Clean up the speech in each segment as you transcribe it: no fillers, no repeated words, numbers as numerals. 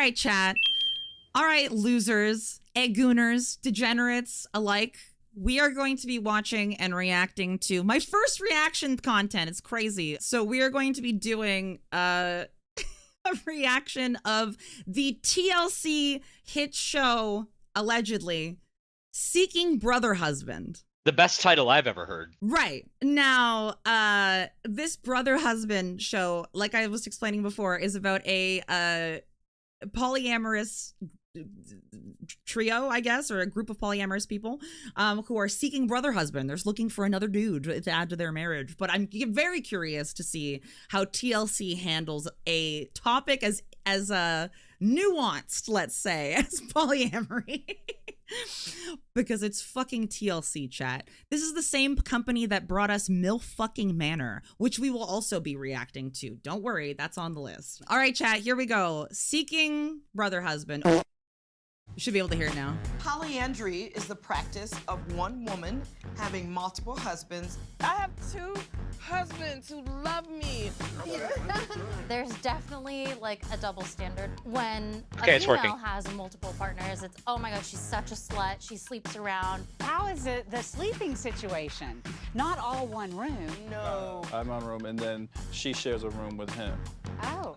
right, chat. All right, losers, eggooners, degenerates alike. We are going to be watching and reacting to my first reaction content. It's crazy. So we are going to be doing a reaction of the TLC hit show, allegedly, Seeking Brother Husband. The best title I've ever heard. Right. Now, this Brother Husband show, like I was explaining before, is about a polyamorous trio, I guess, or a group of polyamorous people who are seeking brother husband. They're just looking for another dude to add to their marriage. But I'm very curious to see how TLC handles a topic as nuanced, let's say, as polyamory. Because it's fucking TLC, chat. This is the same company that brought us MILF fucking Manor, which we will also be reacting to. Don't worry, that's on the list. All right, chat, here we go. Seeking brother husband. You should be able to hear it now. Polyandry is the practice of one woman having multiple husbands. I have 2 husbands who love me. There's definitely like a double standard when Okay, a it's female working. has multiple partners. It's, oh my god, she's such a slut. She sleeps around. How is it the sleeping situation? Not all one room. No. I have my room, and then she shares a room with him. Oh.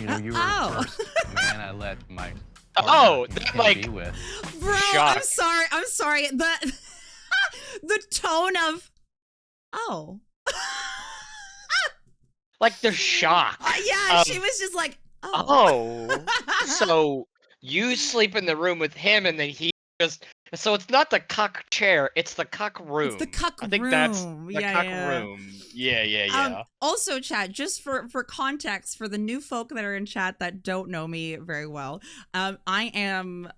You know, you were the first man I let my Oh, partner like, be with. Bro, Shock. I'm sorry. The tone of, oh. like they're shocked. Yeah, she was just like, oh. Oh, so you sleep in the room with him, and then he just. So it's not the cuck chair; it's the cuck room. It's the cuck room. I think that's the yeah, cuck yeah. room. Yeah. Also, chat, just for context, for the new folk that are in chat that don't know me very well, I am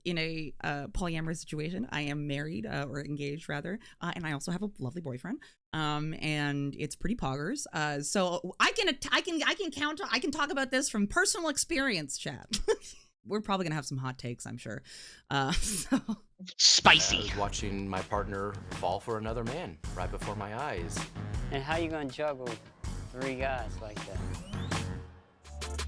in a polyamorous situation. I am married or engaged rather, and I also have a lovely boyfriend. And it's pretty poggers. So I can talk about this from personal experience, chat. We're probably gonna have some hot takes, I'm sure. So. Spicy. I was watching my partner fall for another man right before my eyes. And how you gonna juggle 3 guys like that?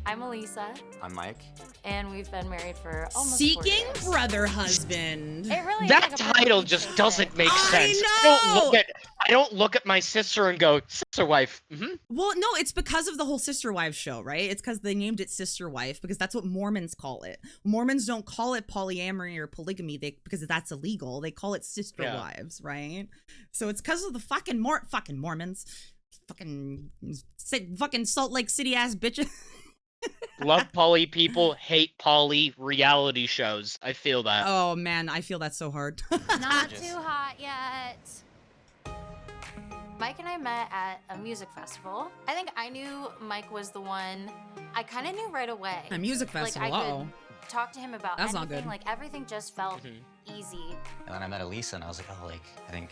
I'm Elisa, I'm Mike. and we've been married for almost 4 Seeking years. brother husband. It really is That like a title perfect just description. doesn't make I sense. know! I don't look at my sister and go, sister wife. Well, no, it's because of the whole Sister Wives show, right? It's because they named it Sister Wife because that's what Mormons call it. Mormons don't call it polyamory or polygamy because that's illegal. They call it Sister Wives, right? So it's because of the fucking Mormons, fucking Salt Lake City ass bitches. Love poly people, hate poly reality shows. I feel that. Oh man, I feel that so hard. Not too hot yet. Mike and I met at a music festival. I think I knew Mike was the one. I kind of knew right away. A music festival, Like I could talk to him about That's not anything. good. Like everything just felt easy. And then I met Elisa, and I was like, oh, like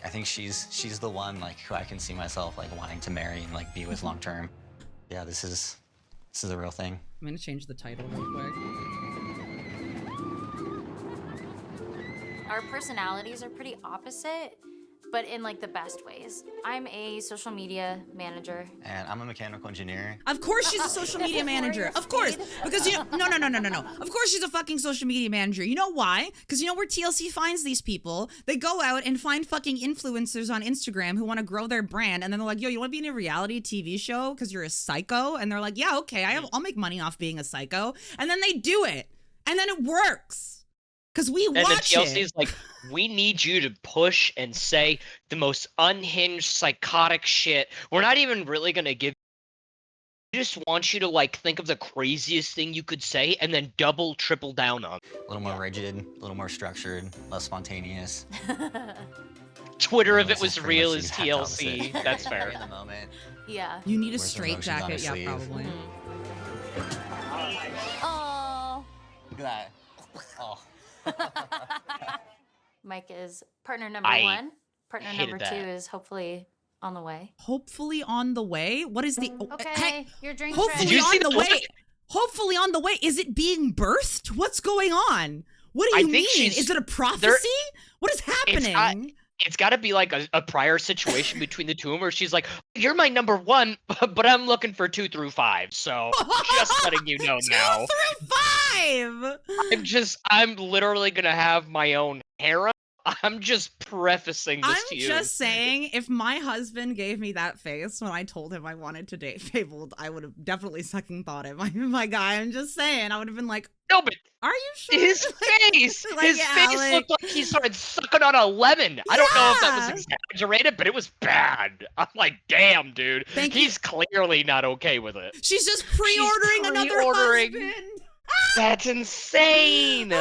I think she's the one like who I can see myself like wanting to marry and like be with long term. Yeah, this is a real thing. I'm gonna change the title real quick. Our personalities are pretty opposite, but in like the best ways. I'm a social media manager. And I'm a mechanical engineer. Of course she's a social media manager. Of course. Because no. Of course she's a fucking social media manager. You know why? Because you know where TLC finds these people? They go out and find fucking influencers on Instagram who want to grow their brand. And then they're like, yo, you want to be in a reality TV show because you're a psycho? And they're like, yeah, okay, I'll make money off being a psycho. And then they do it. And then it works. Because we watch it. And then TLC's like, we need you to push and say the most unhinged, psychotic shit. We're not even really going to give. We just want you to like think of the craziest thing you could say and then double, triple down on. A little more rigid, a little more structured, less spontaneous. Twitter, if This it was is pretty real, much is the exact opposite. TLC. That's fair. In the moment. Yeah. You need a Wear some straight emotions on jacket, his yeah, sleeve. probably. Oh. Look at that. Oh. Mike is partner number I 1. Partner hated number 2 that. is hopefully on the way. Hopefully on the way? What is the... Okay, your drink's Hopefully Did you see on the the way. look? Hopefully on the way. Is it being birthed? What's going on? What do you I think mean? she's- Is it a prophecy? What is happening? It's got to be like a prior situation between the two of them where she's like, "You're my number one, but I'm looking for 2 through 5, so just letting you know now." 2 through 5. I'm literally gonna have my own harem. I'm just prefacing this to I'm you. just saying, if my husband gave me that face when I told him I wanted to date Fabled, I would have definitely second thought it. My guy, I'm just saying, I would have been like, no, but are you sure? his face, Like, his yeah, face like- looked like he started sucking on a lemon. I don't know if that Yeah. was exaggerated, but it was bad. I'm like, damn, dude, Thank he's clearly not okay with it. She's just pre-ordering another pre-ordering. husband. That's insane.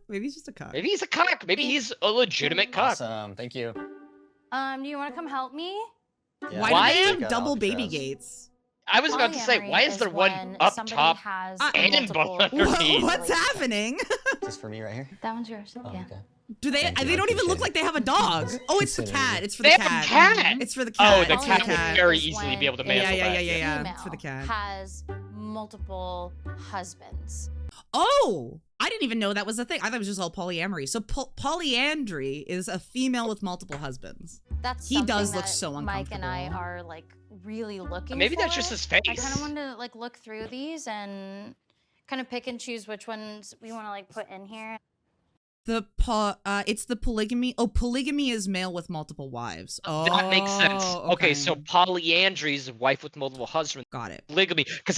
Maybe he's just a cock. Maybe he's a cock. Maybe he's a legitimate cock. Awesome. Thank you. Do you want to come help me? Yeah, Why Why? do they have Like, double baby because- gates? I was about to say, Polyamory why is there one when up somebody top has and multiple one underneath? What's happening? Just for me right here? That one's yours. Oh, Yeah. okay. Do they? Thank you, They I don't even look appreciate like they have a dog. Oh, it's the Consider cat. it. It's for They the have cat. a cat. It's for the Oh, cat. the It's for cat would very is easily when be able to a mantle yeah, that. yeah. It's for the female cat. has multiple husbands. Oh, I didn't even know that was a thing. I thought it was just all polyamory. So polyandry is a female with multiple husbands. That's He does something look that so Mike and I uncomfortable. are like really looking Maybe that's for. just his face. I kind of wanted to like look through these and kind of pick and choose which ones we want to like put in here. It's the polygamy. Oh, polygamy is male with multiple wives. Oh, That makes sense. Okay, so polyandry is a wife with multiple husbands. got it. Polygamy, because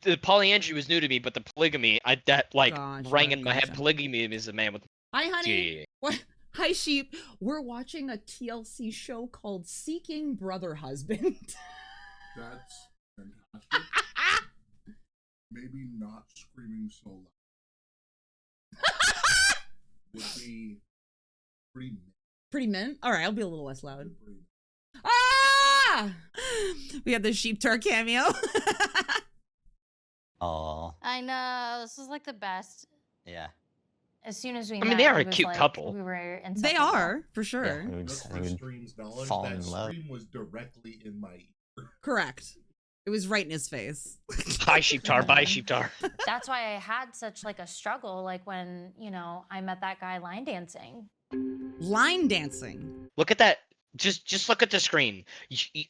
the polyandry was new to me, but the polygamy, that like Gotcha, rang in my head. gotcha. Polygamy is a man with. Hi, honey. Yeah. What? Hi, sheep. We're watching a TLC show called Seeking Brother Husband. That's fantastic. Maybe not screaming so loud. Would be pretty. Pretty mint. All right, I'll be a little less loud. Ah! We have the sheep tar cameo. Oh, I know, this is like the best. yeah. As soon as we I met, mean, they are it a was cute like, couple. We were They inseparable. are, for sure. Yeah, we would, Just we for would Stream's knowledge, fall that in love. stream was directly in my ear. Correct. It was right in his face. Hi, sheeptar. Bye, sheeptar. That's why I had such like a struggle, like when, you know, I met that guy line dancing. Line dancing. Look at that. Just look at the screen.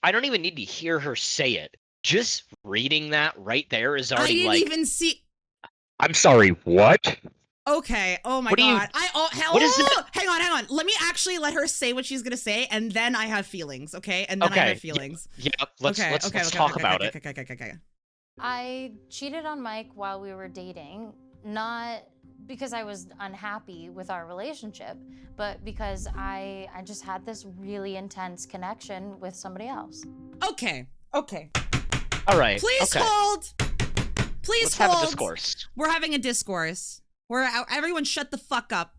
I don't even need to hear her say it. Just reading that right there is I already didn't like. even see. I'm sorry. What? Okay. Oh my What do you- god. Hell. what is that? Hang on. Let me actually let her say what she's gonna say, and then I have feelings. Okay. And then I Okay, have feelings. Yeah. Let's Okay. talk about it. Okay. I cheated on Mike while we were dating, not because I was unhappy with our relationship, but because I just had this really intense connection with somebody else. Okay. All right. Please okay. hold. Please Let's hold. have a discourse. We're having a discourse. Everyone shut the fuck up.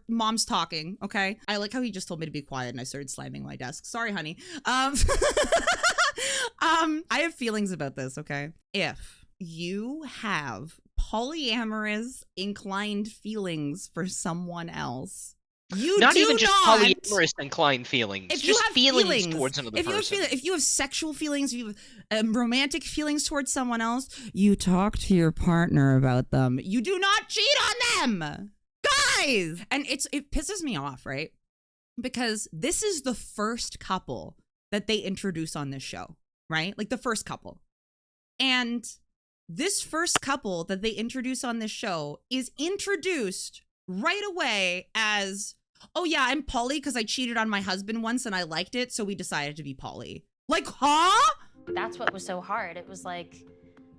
Mom's talking, okay? I like how he just told me to be quiet and I started slamming my desk. Sorry, honey. I have feelings about this, okay? If you have polyamorous inclined feelings for someone else, you Not do even just not. polyamorous inclined feelings. If you just have feelings towards another if you have person. if you have sexual feelings, if you have romantic feelings towards someone else, you talk to your partner about them. You do not cheat on them, guys. And it pisses me off, right? Because this is the first couple that they introduce on this show, right? Like the first couple, and this first couple that they introduce on this show is introduced right away as, oh yeah, I'm poly because I cheated on my husband once and I liked it, so we decided to be poly. Like, huh? That's what was so hard. It was like,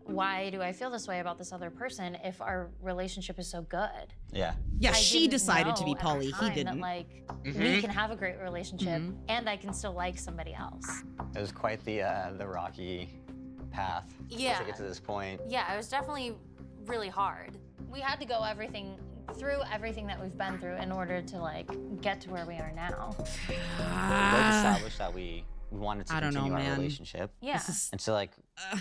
why do I feel this way about this other person if our relationship is so good? Yeah. Yeah, I she didn't decided to be know at the poly. He time didn't. That, like, we Mhm. can have a great relationship and I can still like somebody else. It was quite the rocky path Yeah. to get to this point. Yeah, it was definitely really hard. We had to go through everything that we've been through in order to like get to where we are now. We both established that we wanted to I don't know, continue our man. relationship. Yeah. And so like,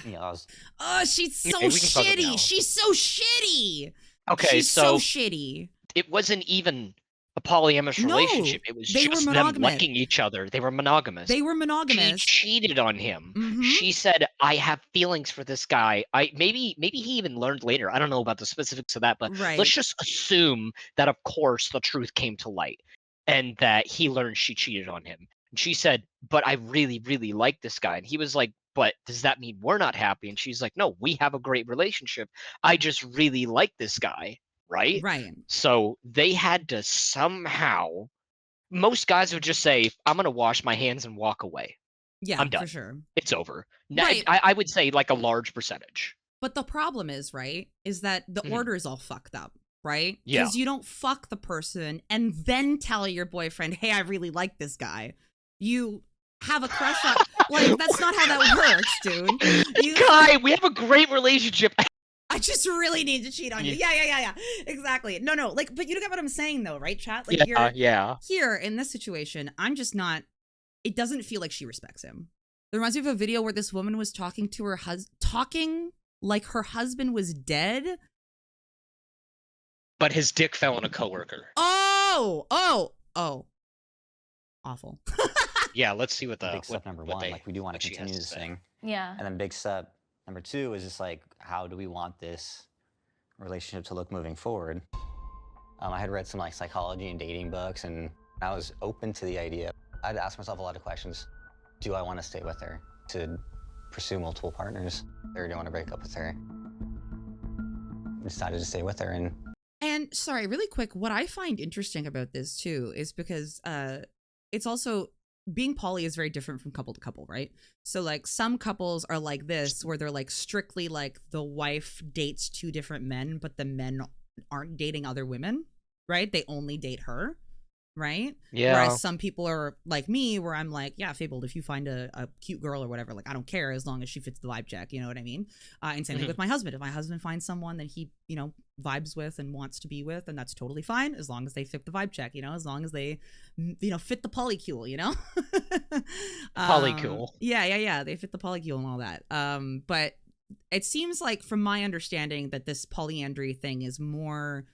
you know, I was Oh, she's so Okay, we can talk about it now. shitty. She's so shitty. Okay, She's so so shitty. it wasn't even a polyamorous No, relationship. It was they were just them monogamous. liking each other. They were monogamous. They were She monogamous. cheated on him. Mhm. She said, "I have feelings for this guy." Maybe he even learned later. I don't know about the specifics of that, but Right. let's just assume that, of course, the truth came to light. and that he learned she cheated on him. And she said, but I really, really like this guy. And he was like, but does that mean we're not happy? And she's like, no, we have a great relationship. I just really like this guy, right? Right. So they had to somehow, most guys would just say, I'm going to wash my hands and walk away. Yeah, I'm done. for sure. It's over. Right. I would say like a large percentage. But the problem is, right, is that the order is all fucked up, right? Yeah. Because you don't fuck the person and then tell your boyfriend, hey, I really like this guy. You have a crush on, like, that's not how that works, dude. Guy, we have a great relationship. I just really need to cheat on you. Yeah. Exactly. No, like, but you get what I'm saying though, right, chat? Like, yeah. Here in this situation, I'm just not, it doesn't feel like she respects him. It reminds me of a video where this woman was talking to her talking like her husband was dead. But his dick fell on a coworker. Oh. Awful. Yeah, let's see what the big step number one. Like, we do want to continue this thing. Yeah. And then big step number two is just like, how do we want this relationship to look moving forward? I had read some like psychology and dating books, and I was open to the idea. I'd ask myself a lot of questions. Do I want to stay with her? To pursue multiple partners? Or do I want to break up with her? I decided to stay with her. And sorry, really quick, what I find interesting about this too is because it's also, being poly is very different from couple to couple, right? So like some couples are like this, where they're like strictly like the wife dates two different men, but the men aren't dating other women, right? They only date her, right? Yeah. Whereas some people are like me, where I'm like, yeah, Fabled, if you find a cute girl or whatever, like I don't care as long as she fits the vibe check, you know what I mean? And same thing with my husband. If my husband finds someone that he, you know, vibes with and wants to be with, and that's totally fine as long as they fit the vibe check, you know, as long as they, you know, fit the polycule, you know? Polycule. Yeah. They fit the polycule and all that. But it seems like, from my understanding, that this polyandry thing is more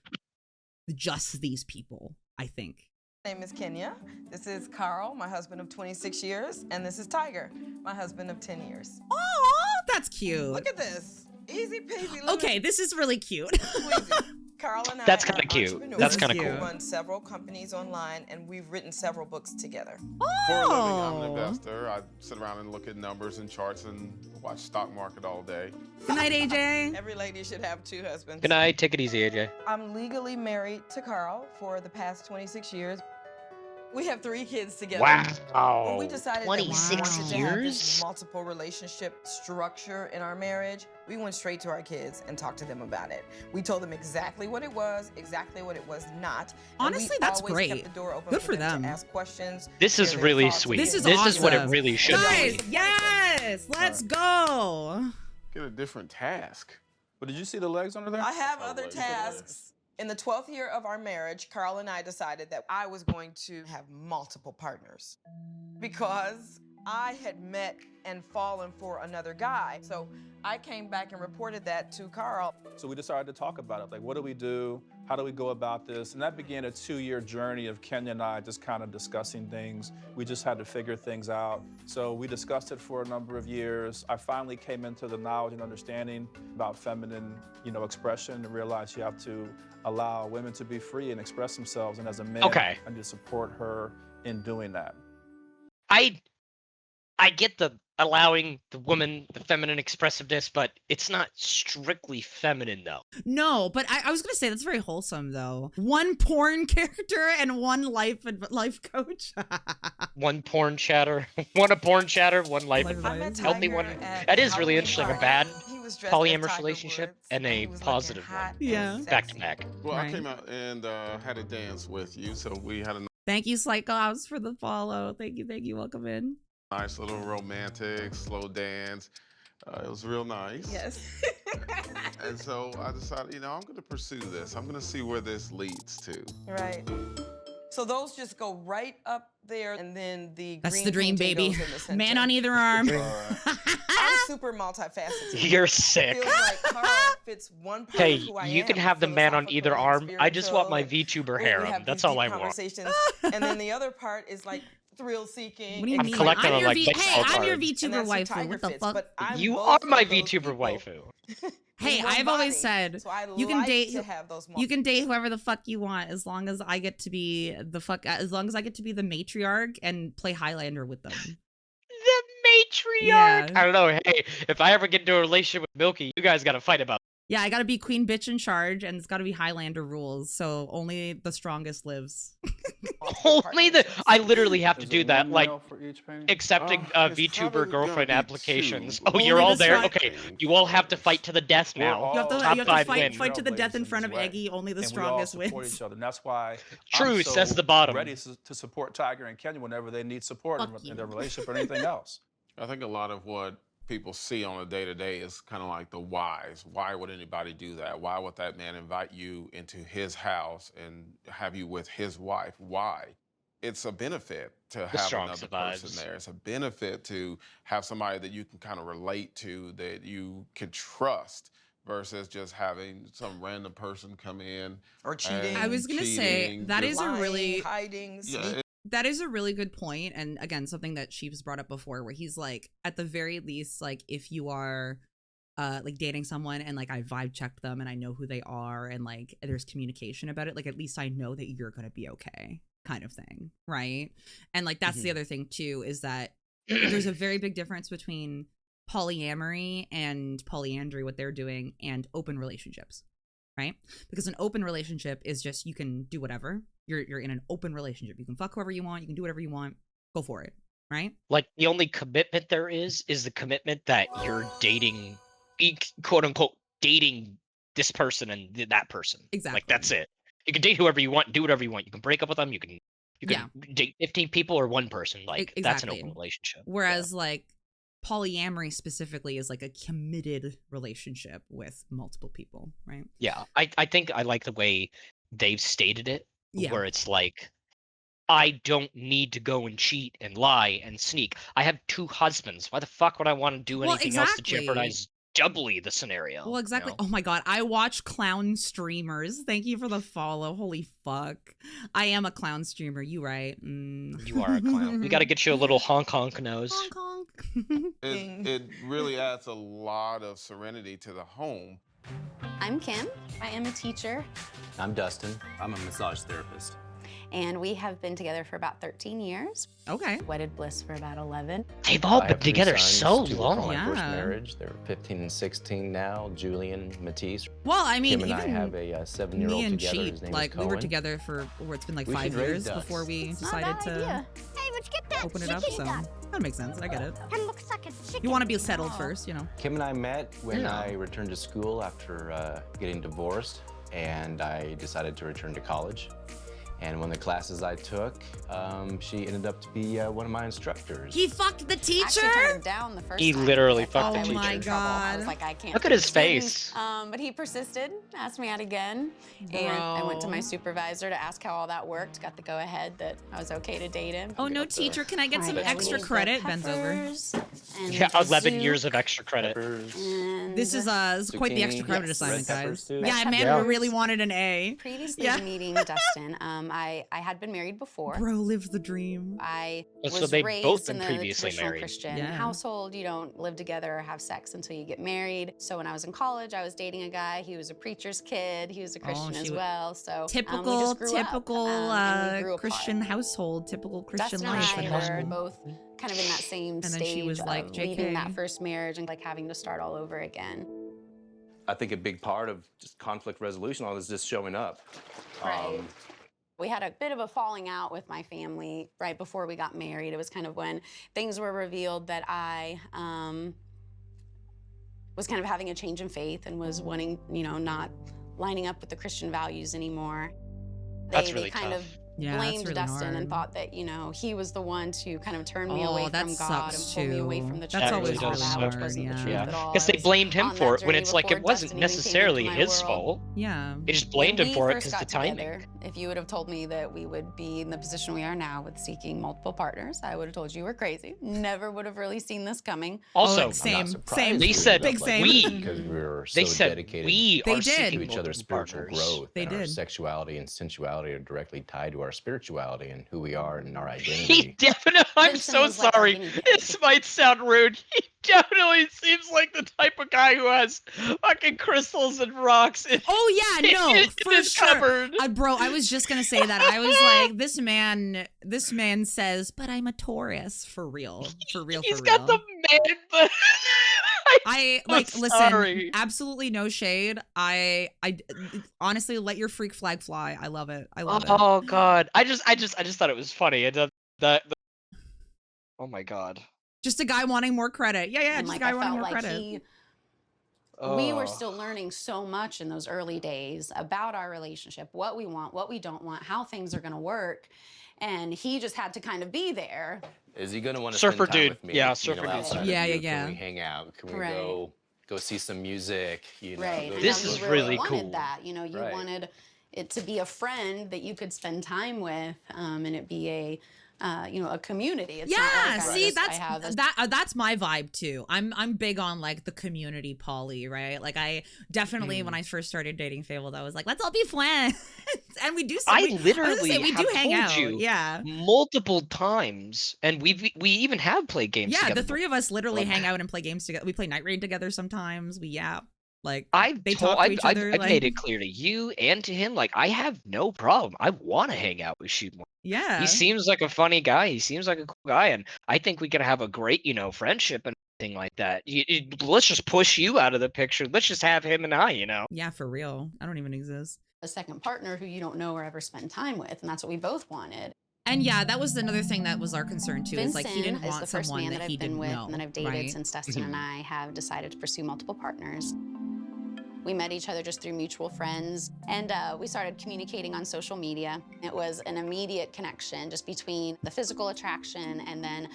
just these people, I think. My name is Kenya. This is Carl, my husband of 26 years, and this is Tiger, my husband of 10 years. Oh, that's cute. Look at this. Easy peasy. Okay, this is really cute. Carl and I That's are kind of cute. entrepreneurs. That's kind of We cool. run several companies online, and we've written several books together. For a living, I'm an investor. I sit around and look at numbers and charts and watch stock market all day. Good night, AJ. Every lady should have two husbands. Good night. Take it easy, AJ. I'm legally married to Carl for the past 26 years. We have 3 kids together. Wow. When we decided that we 26 wanted to have this years? multiple relationship structure in our marriage, we went straight to our kids and talked to them about it. We told them exactly what it was, exactly what it was not. And Honestly, we that's always great. kept the door open Good for them. to ask questions. This is share their really thoughts. sweet. This is This is what it awesome. really should Guys, be. yes, let's go. Get a different task. But did you see the legs under there? I have other tasks. In the 12th year of our marriage, Carl and I decided that I was going to have multiple partners because I had met and fallen for another guy. So I came back and reported that to Carl. So we decided to talk about it. Like, what do we do? How do we go about this? And that began a 2-year journey of Kenya and I just kind of discussing things. We just had to figure things out. So we discussed it for a number of years. I finally came into the knowledge and understanding about feminine, you know, expression, and realized you have to allow women to be free and express themselves. And as a man, I need to support her in doing that. I get the allowing the woman the feminine expressiveness, but it's not strictly feminine though. No, but I was gonna say that's very wholesome though. One porn character and one life coach. One porn chatter, one life advice. Healthy one. That is really interesting. A bad polyamorous relationship and a positive one. Yeah. Back to back. Well, I came out and had a dance with you, so we had a Thank you, Cyclops, for the follow. Thank you. Welcome in. nice little romantic slow dance. It was real nice. Yes. And so I decided, you know, I'm going to pursue this. I'm going to see where this leads to. Right. So those just go right up there, and then the That's green the dream, painting baby. goes in the center. Man on either arm. I'm super multifaceted. You're sick. Feels like Carl fits one part Hey, of who I you am, can have the man on either arm. I just want my spiritual, VTuber we harem. have That's these all deep I want. conversations. And then the other part is like thrill-seeking. What do you I'm mean? collecting I'm like Hey, baseball I'm your cards. VTuber waifu. What the fuck? You are my VTuber waifu. Hey, one I've always body. said So I you can like date to have those you can date whoever the fuck you want as long as I get to be as long as I get to be the matriarch and play Highlander with them. The matriarch. Yeah. I don't know. Hey, if I ever get into a relationship with Milky, you guys got to fight about it. Yeah, I gotta be queen bitch in charge, and it's gotta be Highlander rules, so only the strongest lives. Only the I literally have to Is do it that, one like male for each painting? accepting It's probably VTuber gonna girlfriend be applications. two. Oh, you're Only all the there. strong- Okay, you all have to fight to the death We're now. all You have to, Top you have to five fight, win. fight to the death in trailblazers front of this way. Eggie. Only the And we all strongest support wins. each other, and that's why True, I'm says so the bottom. ready to support Tiger and Kenya whenever they need support Fuck in their you. relationship or anything else. I think a lot of what people see on a day-to-day is kind of like the whys. Why would anybody do that? Why would that man invite you into his house and have you with his wife? Why? It's a benefit to have strong another survives. person there. It's a benefit to have somebody that you can kind of relate to, that you can trust, versus just having some random person come in or cheating. I was gonna say cheating, that just- is a really hiding. Yeah, that is a really good point, and again, something that Sheep's brought up before, where he's like, at the very least, like if you are like dating someone and like I vibe checked them and I know who they are and like there's communication about it, like at least I know that you're gonna be okay, kind of thing, right? And like that's the other thing too, is that there's a very big difference between polyamory and polyandry, what they're doing, and open relationships, right? Because an open relationship is just you can do whatever. You're in an open relationship. You can fuck whoever you want. You can do whatever you want. Go for it, right? Like the only commitment there is the commitment that you're dating, quote unquote, dating this person and that person. Exactly. Like that's it. You can date whoever you want, do whatever you want. You can break up with them. You can date 15 people or one person. Like that's an Exactly. open relationship. Whereas like polyamory specifically is like a committed relationship with multiple people, right? Yeah, I think I like the way they've stated it, Yeah. where it's like, I don't need to go and cheat and lie and sneak. I have 2 husbands. Why the fuck would I want to do Well, anything else to exactly. jeopardize doubly the scenario? Well, exactly. you know? Oh my god, I watch clown streamers. Thank you for the follow. Holy fuck. I am a clown streamer. You right? You are a clown. We got to get you a little honk honk nose. Honk honk. it really adds a lot of serenity to the home. I'm Kim. I am a teacher, I'm Dustin. I'm a massage therapist. and we have been together for about 13 years. Okay. Wedded bliss for about 11. They've all I been have 3 together sons, so 2 long. from my first Yeah. marriage. They're 15 and 16 now. Julian, Matisse. Well, I mean, Kim and I even have a 7-year-old me and together. Sheep, His name like is we were Cohen. together for it's been like We 5 should raise years ducks. before we It's not a decided bad to idea. Hey, let's get that open it up. chicken So duck. that makes sense. I get it. It looks like a chicken. You want to be settled first, you know. Kim and I met when Yeah. I returned to school after getting divorced, and I decided to return to college. And one of the classes I took, she ended up to be one of my instructors. He fucked the teacher. Actually turned him down the first He time. literally I thought fucked the I would get teacher. in trouble. I God. was like, I can't. Look at do his this. face. But he persisted, asked me out again, and I went to my supervisor to ask how all that worked. Got the go-ahead that I was okay to date him. Oh no, teacher! Can I get some Right, and we extra need the credit? Bends over. peppers and Yeah, the 11 soup years of extra credit. and This is quite the extra Zucchini, credit yes. assignment, Red peppers guys. too. Yeah, Red man, peppers. really wanted an A. Previously Yeah. to meeting Dustin, I had been married before. Bro lived the dream. I Oh, so was they've raised both in been the previously traditional married. Christian Yeah. household. You don't live together or have sex until you get married. So when I was in college, I was dating a guy. He was a preacher's kid. He was a Christian she as wa- well. So we Typical, just grew up, typical and we grew Christian apart. household. Typical Christian Dustin life. and I household. were both kind of in that same And then stage she was like, of "JK." leaving that first marriage and like having to start all over again. I think a big part of just conflict resolution all is just showing up. Right. We had a bit of a falling out with my family right before we got married. It was kind of when things were revealed that I was kind of having a change in faith and was wanting, you know, not lining up with the Christian values anymore. That's They really kind tough. of Yeah, that's blamed really Dustin hard. and thought that, you know, he was the one to kind of turn me Oh, away that from God sucks, and pull me away too. from the That's church always and all really that, sucks. which wasn't the Yeah. truth Yeah, at all. because I they was blamed him on for that it when journey it's like before it wasn't Dustin even came into necessarily my his world. fault. Yeah. They just blamed When him we for it first because the got timing. together, if you would have told me that we would be in the position we are now with seeking multiple partners, I would have told you were crazy. Never would have really seen this coming. Also, like, same, same. They said Big same. because we were so They said dedicated we They are did. seeking to each other's multiple spiritual partners. growth. They and our did. sexuality and sensuality are directly tied to into our spirituality and who we are and our He identity. definitely. I'm Vincent so was like our sorry. guinea pig. This might sound rude. He definitely seems like the type of guy who has fucking crystals and rocks. Oh yeah, no, in for his sure. cupboard. Bro, I was just gonna say that. I was like, this man says, but I'm a Taurus. For real. He's got the man, but I so like listen, sorry. absolutely no shade. I honestly let your freak flag fly. I love it. I love it. Oh god. I just thought it was funny. And oh my god. Just a guy wanting more credit. Yeah, And, just a like, guy I wanting felt more like credit. we were still learning so much in those early days about our relationship, what we want, what we don't want, how things are going to work. And he just had to kind of be there. Is he gonna want to Surfer spend time dude. with me? Yeah, you know, surfer dude. outside of Yeah, you? yeah. Can we hang out? Can we Right. go see some music? You know, Right. go And This how is you really wanted cool. that. You know, you Right. wanted it to be a friend that you could spend time with, and it be a a community. It's not Yeah, like see, I have this that's my vibe too. I'm big on like the community poly, right? Like I definitely when I first started dating Fabled, I was like, let's all be friends, and we do. I we literally we have do hang told out. you Yeah, multiple times, and we even have played games yeah. together. The three of us literally hang out and play games together. We play Night Raid together sometimes. We yap. Like I've they talk to each other. I've like, made it clear to you and to him, like I have no problem. I want to hang out with Shoot. yeah. He seems like a funny guy. He seems like a cool guy, and I think we could have a great, friendship and thing like that. Let's just push you out of the picture. Let's just have him and I, Yeah, for real. I don't even exist. a second partner who you don't know or ever spend time with, and that's what we both wanted. And yeah, that was another thing that was our concern too. Is like he didn't Vincent is want the first someone man that that he I've been didn't with know, and that I've dated right? since Dustin and I have decided to pursue multiple partners. We met each other just through mutual friends, and we started communicating on social media. It was an immediate connection just between the physical attraction and then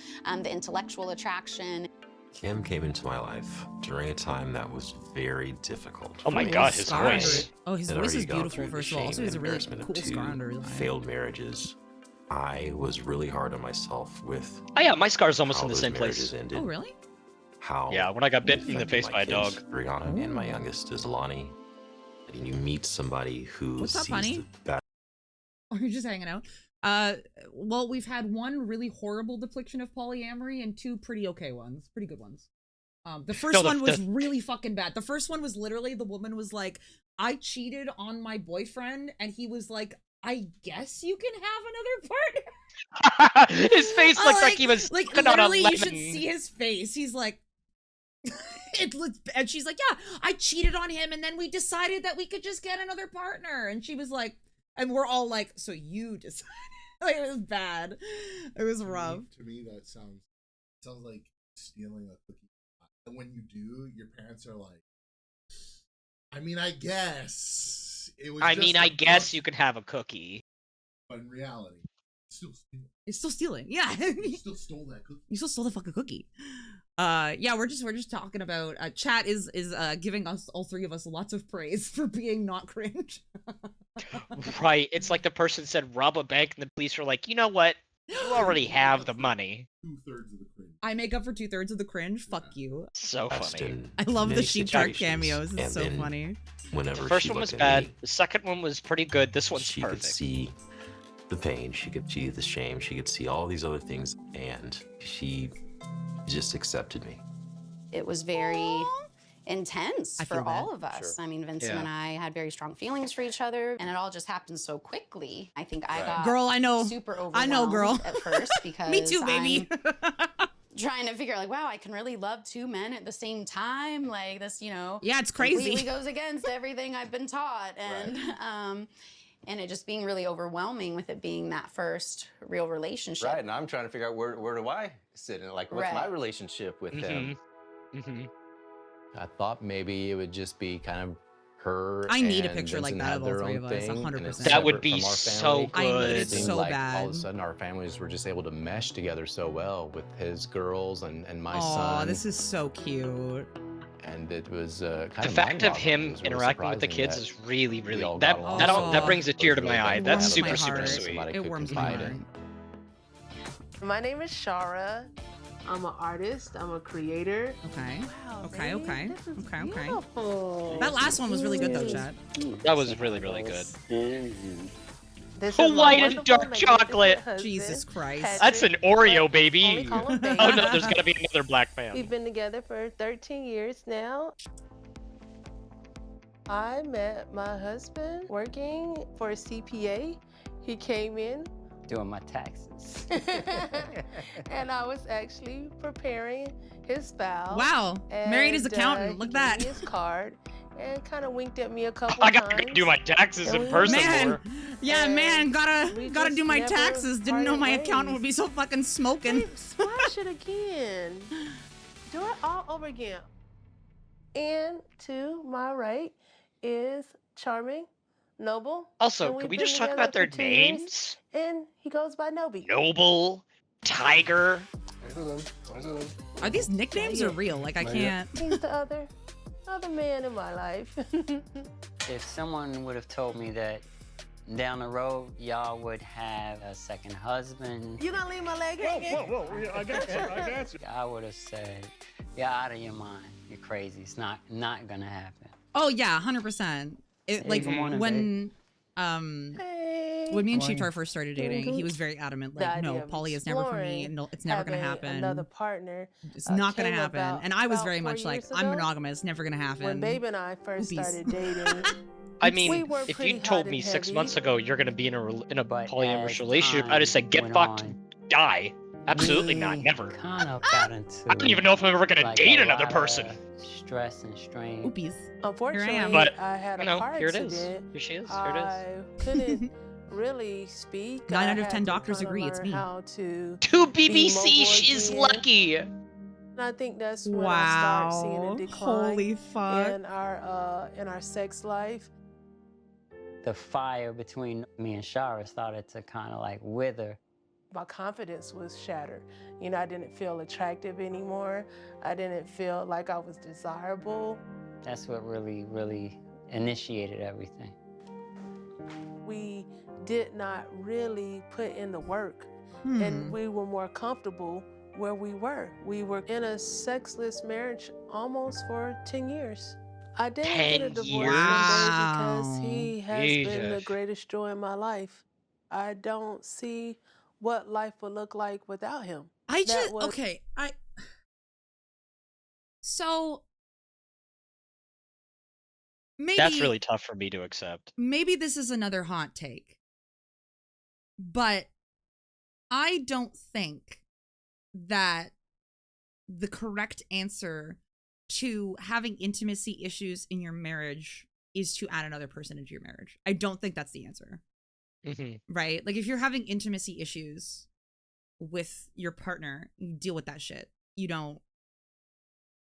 the intellectual attraction. Kim came into my life during a time that was very difficult. Oh my for me. god, his voice. Oh, his Had voice already is gone beautiful. through the First of all, shame also and he's a really embarrassment of cool scar under his eye. failed marriages. I was really hard on myself with Oh yeah, my scar's almost how in the those same marriages place. ended, Oh really? how Yeah, when I got bit it in the affected face my by a kids, dog. Brianna, and my youngest is Lonnie. And you meet somebody who What's up, sees honey? the best. Or you're just hanging out. Well, we've had one really horrible depiction of polyamory and two pretty okay ones, pretty good ones. The first one was really fucking bad. The first one was literally the woman was like, I cheated on my boyfriend, and he was like, I guess you can have another partner. His face looked like he was like sucking on a literally. You should lemon. see his face. He's like, it looks, and she's like, yeah, I cheated on him, and then we decided that we could just get another partner. And she was like, and we're all like, so you decided? Like, it was bad. It was rough. To me, that sounds like stealing a cookie. And when you do, your parents are like, I mean, I guess it was. I just mean, a I guess cookie. you could have a cookie. But in reality, it's still stealing. It's still stealing. Yeah. You still stole that cookie. You still stole the fucking cookie. Yeah, we're just talking about chat is giving us, all three of us, lots of praise for being not cringe. Right. It's like the person said rob a bank and the police were like, you know what? You already have the money. 2/3 of the cringe. I make up for 2/3 of the cringe. Fuck you. So funny. I love the many sheep shark situations, cameos. It's and so then funny. Whenever The first she one was looked at bad. me, The second one was pretty good. This one's she could perfect. see the pain, she could see the shame, she could see all these other things, and she just accepted me. It was very intense I for feel that. all of us. Sure. I mean, Vincent Yeah. and I had very strong feelings for each other, and it all just happened so quickly. I think I got Girl, I know. super overwhelmed I know, girl. at first because Me too, baby. I'm trying to figure out, like, wow, I can really love two men at the same time. Like this, Yeah, it's crazy. completely goes against everything I've been taught, and it just being really overwhelming with it being that first real relationship. Right, and I'm trying to figure out where do I sit in it? Like, what's my Right. relationship with them? Mm-hmm. I thought maybe it would just be kind of her. I need a and picture like Vincent that had of all their three own of us, thing, and 100%. it's That would separate be from our so family. I need good. it It seemed so like bad. all of a sudden our families were just able to mesh together so well with his girls and my Aw, son. this is so cute. And it was kind The of fact of mind-boggling. It him was really interacting with the surprising kids that is really, we really all that got that along. that brings a tear to It was my really eye. good That's to super, have super heart. sweet. somebody It could warms my confide heart. in. My name is Shara. I'm an artist. I'm a creator. Okay. Wow, Okay, baby, okay. this is Okay, okay. beautiful. That last one was really good though, chat. That was really, really good. This is my White and wonderful, dark magnificent chocolate. husband, Jesus Christ. That's Patrick, an Oreo, only baby. call him baby. Oh no, there's gotta be another black man. We've been together for 13 years now. I met my husband working for a CPA. He came in Doing my taxes. and I was actually preparing his file. Wow. Married as And, accountant. Look he at gave that. me his card and kind of winked at me a couple I times. gotta do my taxes And in we person Man. more. Yeah, And man, we gotta just do my never taxes. Didn't know parted my accountant ways. would be so fucking smoking. Wait, splash it again. Do it all over again. And to my right is Charming, Noble. Also, and could we've we been just talk together about their for 2 years, names? And he goes by Noby. Noble, Tiger. Are these nicknames or real? Like, I can't. He's the other man in my life. If someone would have told me that down the road y'all would have a second husband, You gonna leave my leg hanging? Whoa, yeah, I got you. I would have said, "You're out of your mind. You're crazy. It's not gonna happen." Oh yeah, 100%. Like Good morning, when when me and Morning. Cheetar first started dating, he was very adamant. The Like, idea no, of poly is never for me. exploring No, it's never gonna having happen. Another partner. It's not gonna came happen. about And I was about very 4 much like, years I'm ago. monogamous. Never gonna happen. When Babe and I first Oopies. started dating, I we mean, were if pretty you told hot me and 6 heavy. months ago you're gonna be in a polyamorous as relationship, I'd have said, get time fucked, went die. Absolutely not, never. Kind of got into. I don't even know if I'm ever gonna like, date a another lot person. of stress and strain. Oopies. Unfortunately, am. But, I had a you know, car here it is. accident. Here she is. Here it is. I couldn't really speak. 9 I out of had 10 to doctors kinda agree, it's learn me. How to To be BBC, mobile she's again. lucky. And I think that's when I started seeing Wow. a decline Holy fuck. in our sex life. The fire between me and Shara started to kind of like wither. My confidence was shattered. You know, I didn't feel attractive anymore. I didn't feel like I was desirable. That's what really initiated everything. We did not really put in the work, Hmm. and we were more comfortable where we were. We were in a sexless marriage almost for 10 years. I didn't get a 10 divorce years? because he has been the Jesus. greatest joy in my life. I don't see what life would look like without him. I That just was- okay. So maybe That's really tough for me to accept. maybe this is another hot take, but I don't think that the correct answer to having intimacy issues in your marriage is to add another person into your marriage. I don't think that's the answer. Right? Like, if you're having intimacy issues with your partner, you deal with that shit. You don't,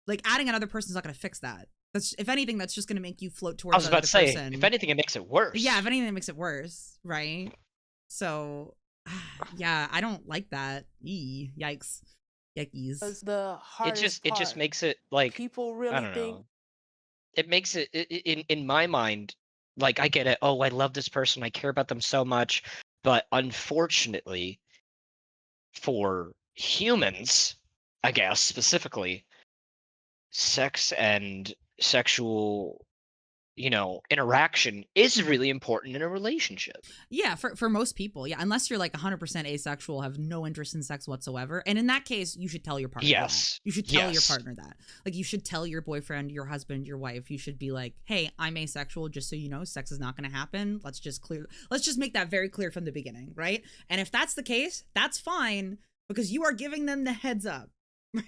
like, adding another person's not going to fix that. That's, if anything, that's just going to make you float towards I was about to say, person. if anything, it makes it worse. Yeah, if anything, it makes it worse, right? So, yeah, I don't like that. Yikes. Yikes. was the It hardest just part. makes it like People I really don't think know. It makes it in my mind, like, I get it. Oh, I love this person. I care about them so much. But unfortunately, for humans, I guess specifically, sex and sexual, interaction is really important in a relationship. Yeah, for most people, yeah, unless you're like 100% asexual, have no interest in sex whatsoever, and in that case, you should tell your partner. Yes. that. You should tell your Yes. partner that. Like, you should tell your boyfriend, your husband, your wife. You should be like, "Hey, I'm asexual. Just so you know, sex is not going to happen. Let's just make that very clear from the beginning, right?" And if that's the case, that's fine because you are giving them the heads up,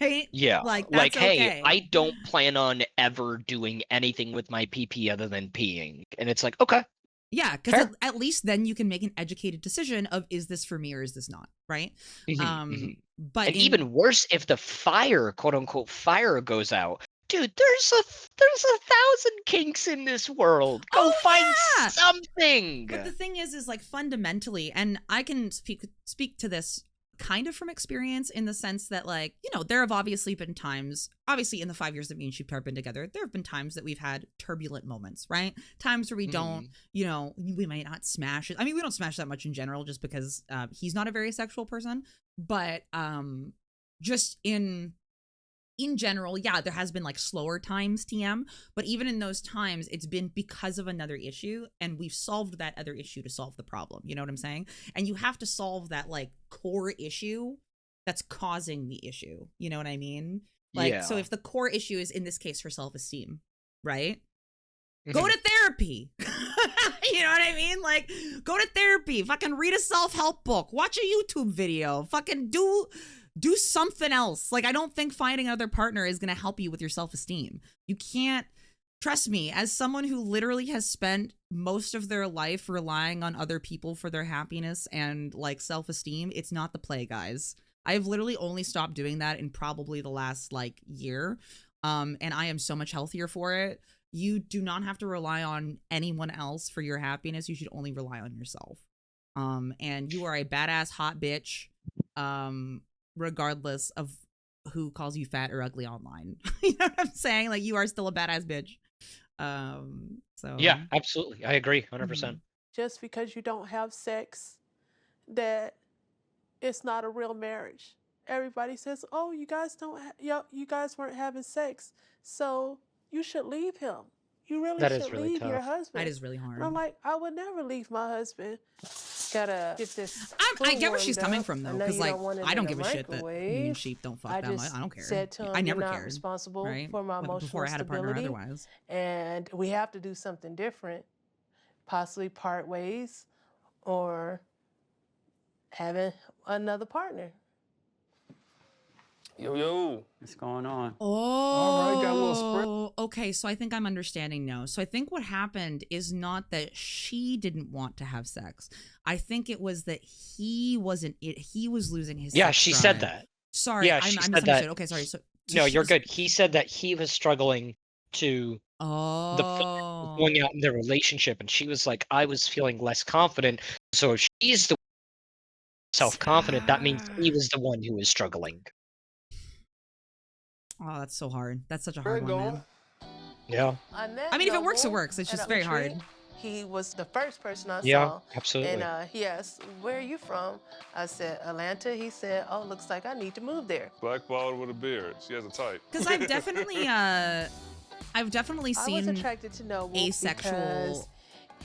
right? Yeah. like Like, that's hey, okay. I don't plan on ever doing anything with my PP other than peeing. And it's like, okay. Yeah, because Fair. at least then you can make an educated decision of, is this for me or is this not, right? But And even worse, if the fire, quote unquote, fire goes out. Dude, there's a 1,000 kinks in this world. Go find something. But the thing is like, fundamentally, and I can speak to this kind of from experience in the sense that, like, there have obviously been times, obviously in the 5 years that me and Sheepdog have been together, there have been times that we've had turbulent moments, right? Times where we don't, we might not smash it. I mean, we don't smash that much in general just because he's not a very sexual person, but just in in general, yeah, there has been like slower times, TM, but even in those times, it's been because of another issue, and we've solved that other issue to solve the problem. You know what I'm saying? And you have to solve that like core issue that's causing the issue. You know what I mean? Like, so if the core issue is, in this case, her self-esteem, right? Go to therapy. You know what I mean? Like, go to therapy. Fucking read a self-help book. Watch a YouTube video. Fucking do something else. Like, I don't think finding another partner is going to help you with your self-esteem. You can't, trust me, as someone who literally has spent most of their life relying on other people for their happiness and like self-esteem, it's not the play, guys. I've literally only stopped doing that in probably the last like year. And I am so much healthier for it. You do not have to rely on anyone else for your happiness. You should only rely on yourself. And you are a badass hot bitch. Regardless of who calls you fat or ugly online. You know what I'm saying? Like, you are still a badass bitch. So Yeah, absolutely. I agree 100%. Just because you don't have sex, that it's not a real marriage. Everybody says, "Oh, you guys don't, you guys weren't having sex, so you should leave him. You really should leave your husband." That is really hard. And I'm like, I would never leave my husband. Gotta get this. I get where she's warmed coming up. from, though, I know because you like don't want it I in don't a give a shit that microwave. me and Sheep don't fuck them. just I don't care. said to him, I never "You're not cared, responsible right? for my emotional Before I had a partner, stability, otherwise. and we have to do something different. Possibly part ways, or having another partner." Yo. What's going on? Oh, All right, got a little spread. Okay, so I think I'm understanding now. So I think what happened is not that she didn't want to have sex. I think it was that he wasn't. He was losing his. Yeah, sex she drive. said that. Sorry, Yeah, I she said misunderstood. that. Okay, sorry. So No, she you're was- good. He said that he was struggling to going out in their relationship, and she was like, I was feeling less confident. So if she's the self-confident, that means he was the one who was struggling. Oh, that's so hard. That's such a hard one, man. Yeah. I mean, if it works, it works. It's just very hard. He was the first person I Yeah, saw. absolutely. And he asked, "Where are you from?" I said, "Atlanta." He said, "Oh, looks like I need to move there." Blackballed with a beard. She has a type. Because I've definitely I was seen attracted to Noble asexual because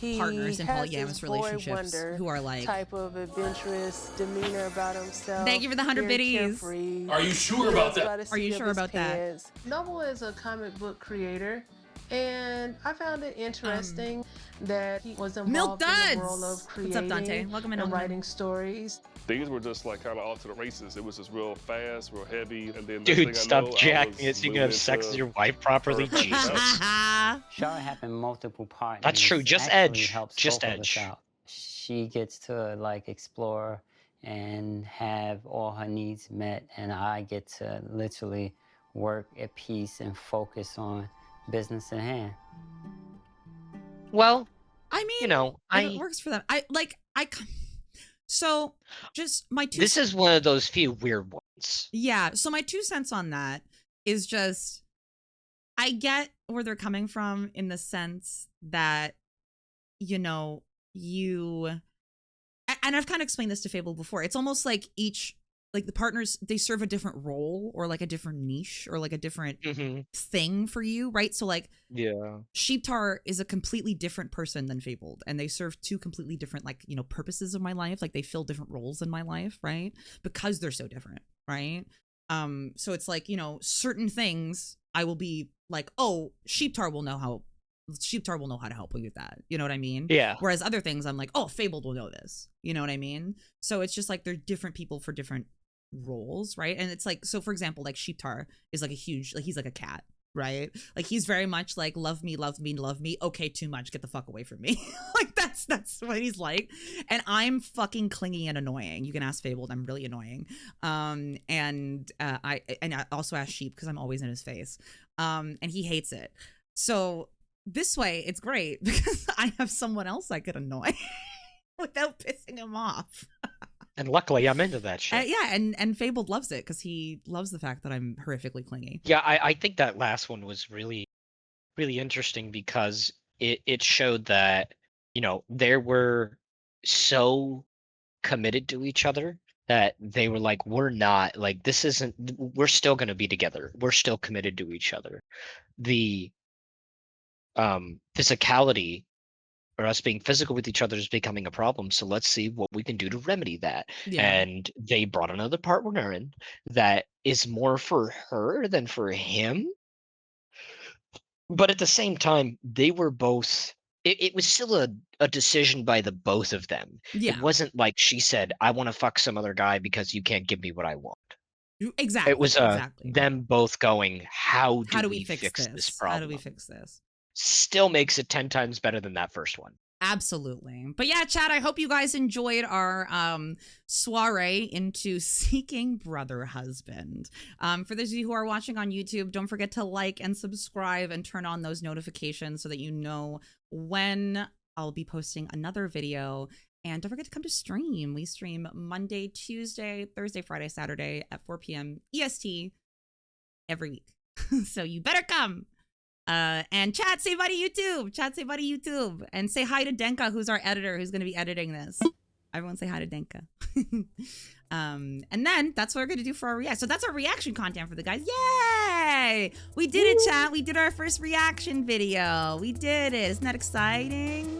he partners in has polyamorous this boy relationships wonder who are like type of adventurous demeanor about himself. Thank you for the 100 very biddies. carefree. Are you sure He about knows that? how to Are you see sure up his about that? pants. Noble is a comic book creator, and I found it interesting that he was Milk involved in Duds! the world of What's creating up, Dante? Welcome in, and welcome in. writing stories. These were just like kind of alternate races. It was just real fast, real heavy, and then next Dude, thing I stop know, jacking I it was so you can moving have sex with into your wife properly. her Jesus. Charlotte having multiple partners. That's true, just actually Edge, helps just both of us Edge. out. She gets to like explore and have all her needs met, and I get to literally work at peace and focus on business at hand. Well, I mean, you know, it works for them. So just my two. This is one of those few weird ones. Yeah. So my 2 cents on that is just, I get where they're coming from in the sense that, you know, and I've kind of explained this to Fable before. It's almost like the partners, they serve a different role or like a different niche or like a different thing for you, right? So like, yeah, Sheeptar is a completely different person than Fabled, and they serve 2 completely different, like, you know, purposes of my life. Like, they fill different roles in my life, right? Because they're so different, right? So it's like, you know, certain things I will be like, oh, Sheeptar will know how to help me with that. You know what I mean? Yeah. Whereas other things, I'm like, oh, Fabled will know this. You know what I mean? So it's just like they're different people for different roles, right? And it's like, so for example, like Sheeptar is like a huge, like, he's like a cat, right? Like, he's very much like, love me, love me, love me. Okay, too much, get the fuck away from me. Like, that's what he's like. And I'm fucking clingy and annoying. You can ask Fabled, I'm really annoying. And I also ask Sheep because I'm always in his face. And he hates it. So this way, it's great because I have someone else I could annoy without pissing him off. And luckily, I'm into that shit. Yeah, and Fabled loves it because he loves the fact that I'm horrifically clingy. Yeah, I think that last one was really, really interesting because it showed that, you know, they were so committed to each other that they were like, we're not, like, this isn't, we're still going to be together. We're still committed to each other. The physicality, or us being physical with each other, is becoming a problem. So let's see what we can do to remedy that. Yeah. And they brought another partner in that is more for her than for him. But at the same time, they were both, it was still a decision by the both of them. Yeah. It wasn't like she said, I want to fuck some other guy because you can't give me what I want. Exactly. It was exactly. them both going, how How do we fix this problem? How do we fix this? Still makes it 10 times better than that first one. Absolutely. But yeah, chat, I hope you guys enjoyed our soiree into seeking brother husband. For those of you who are watching on YouTube, don't forget to like and subscribe and turn on those notifications so that you know when I'll be posting another video. And don't forget to come to stream. We stream Monday, Tuesday, Thursday, Friday, Saturday at 4 p.m. EST every week. So you better come. And chat, say bye to YouTube. Chat, say bye to YouTube. And say hi to Denka, who's our editor, who's going to be editing this. Everyone say hi to Denka. And then that's what we're going to do for our reaction. So that's our reaction content for the guys. Yay! We did it, chat. We did our first reaction video. We did it. Isn't that exciting?